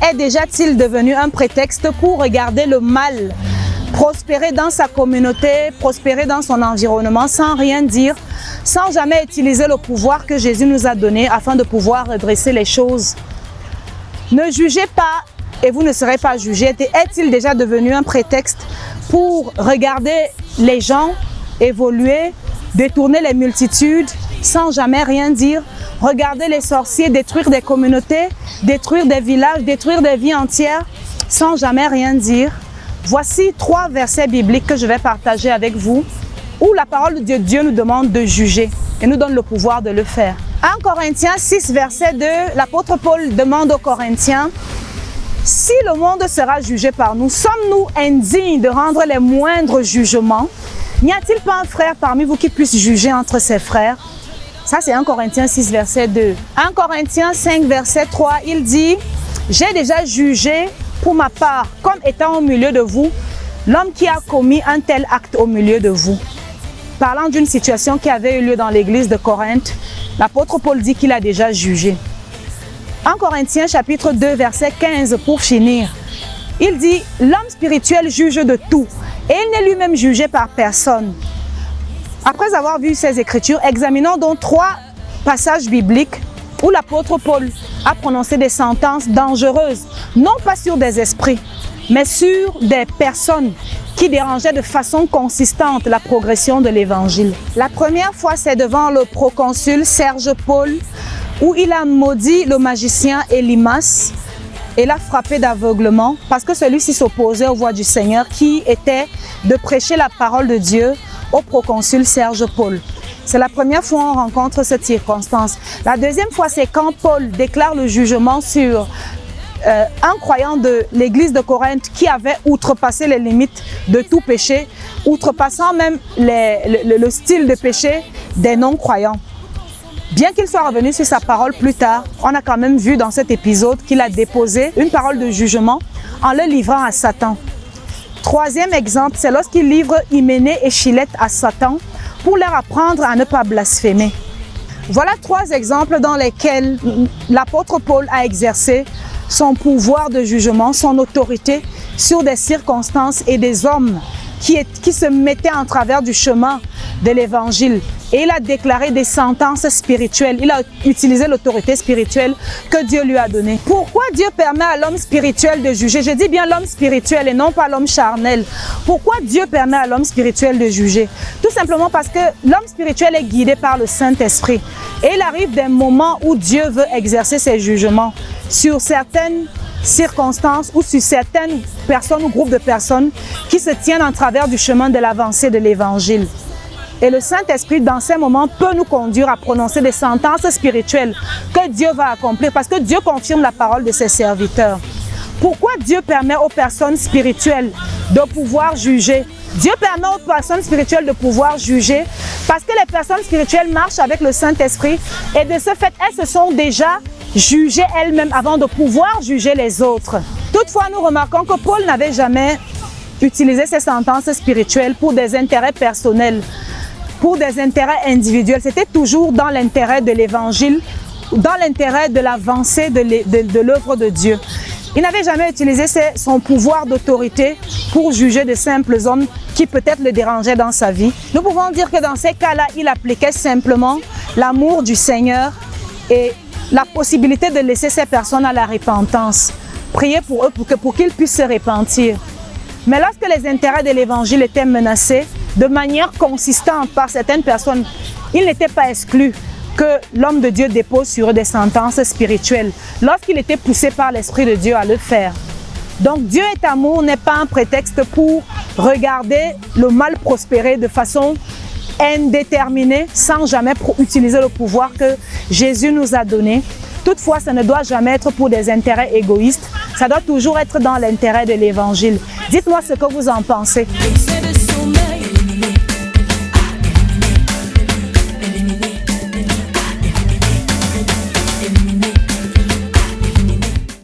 est déjà-t-il devenu un prétexte pour regarder le mal prospérer dans sa communauté, prospérer dans son environnement sans rien dire, sans jamais utiliser le pouvoir que Jésus nous a donné afin de pouvoir redresser les choses? Ne jugez pas et vous ne serez pas jugés. Est-il déjà devenu un prétexte pour regarder les gens évoluer, détourner les multitudes sans jamais rien dire, regarder les sorciers détruire des communautés, détruire des villages, détruire des vies entières sans jamais rien dire? Voici 3 versets bibliques que je vais partager avec vous où la parole de Dieu nous demande de juger et nous donne le pouvoir de le faire. 1 Corinthiens 6, verset 2, l'apôtre Paul demande aux Corinthiens: si le monde sera jugé par nous, sommes-nous indignes de rendre les moindres jugements? N'y a-t-il pas un frère parmi vous qui puisse juger entre ses frères? Ça, c'est 1 Corinthiens 6, verset 2. 1 Corinthiens 5, verset 3, il dit: j'ai déjà jugé pour ma part, comme étant au milieu de vous, l'homme qui a commis un tel acte au milieu de vous. Parlant d'une situation qui avait eu lieu dans l'église de Corinthe, l'apôtre Paul dit qu'il a déjà jugé. En Corinthiens chapitre 2, verset 15, pour finir, il dit: l'homme spirituel juge de tout, et il n'est lui-même jugé par personne. Après avoir vu ces écritures, examinons donc 3 passages bibliques où l'apôtre Paul a prononcé des sentences dangereuses, non pas sur des esprits, mais sur des personnes qui dérangeaient de façon consistante la progression de l'évangile. La première fois, c'est devant le proconsul Serge Paul, où il a maudit le magicien Élymas et l'a frappé d'aveuglement parce que celui-ci s'opposait aux voies du Seigneur qui était de prêcher la parole de Dieu au proconsul Serge Paul. C'est la première fois qu'on rencontre cette circonstance. La deuxième fois, c'est quand Paul déclare le jugement sur un croyant de l'église de Corinthe qui avait outrepassé les limites de tout péché, outrepassant même le style de péché des non-croyants. Bien qu'il soit revenu sur sa parole plus tard, on a quand même vu dans cet épisode qu'il a déposé une parole de jugement en le livrant à Satan. Troisième exemple, c'est lorsqu'il livre Hyménée et Chilette à Satan pour leur apprendre à ne pas blasphémer. Voilà 3 exemples dans lesquels l'apôtre Paul a exercé son pouvoir de jugement, son autorité sur des circonstances et des hommes qui se mettaient en travers du chemin de l'évangile. Et il a déclaré des sentences spirituelles. Il a utilisé l'autorité spirituelle que Dieu lui a donnée. Pourquoi Dieu permet à l'homme spirituel de juger? Je dis bien l'homme spirituel et non pas l'homme charnel. Pourquoi Dieu permet à l'homme spirituel de juger? Tout simplement parce que l'homme spirituel est guidé par le Saint-Esprit. Et il arrive des moments où Dieu veut exercer ses jugements sur certaines circonstances ou sur certaines personnes ou groupes de personnes qui se tiennent en travers du chemin de l'avancée de l'évangile. Et le Saint-Esprit, dans ces moments, peut nous conduire à prononcer des sentences spirituelles que Dieu va accomplir parce que Dieu confirme la parole de ses serviteurs. Pourquoi Dieu permet aux personnes spirituelles de pouvoir juger? Dieu permet aux personnes spirituelles de pouvoir juger parce que les personnes spirituelles marchent avec le Saint-Esprit et de ce fait, elles se sont déjà jugées elles-mêmes avant de pouvoir juger les autres. Toutefois, nous remarquons que Paul n'avait jamais utilisé ces sentences spirituelles pour des intérêts personnels, pour des intérêts individuels. C'était toujours dans l'intérêt de l'évangile, dans l'intérêt de l'avancée de l'œuvre de Dieu. Il n'avait jamais utilisé son pouvoir d'autorité pour juger de simples hommes qui peut-être le dérangeaient dans sa vie. Nous pouvons dire que dans ces cas-là, il appliquait simplement l'amour du Seigneur et la possibilité de laisser ces personnes à la repentance. Prier pour eux pour qu'ils puissent se repentir. Mais lorsque les intérêts de l'évangile étaient menacés de manière consistante par certaines personnes, il n'était pas exclu que l'homme de Dieu dépose sur eux des sentences spirituelles lorsqu'il était poussé par l'Esprit de Dieu à le faire. Donc Dieu est amour n'est pas un prétexte pour regarder le mal prospérer de façon indéterminée sans jamais utiliser le pouvoir que Jésus nous a donné. Toutefois, ça ne doit jamais être pour des intérêts égoïstes, ça doit toujours être dans l'intérêt de l'évangile. Dites-moi ce que vous en pensez.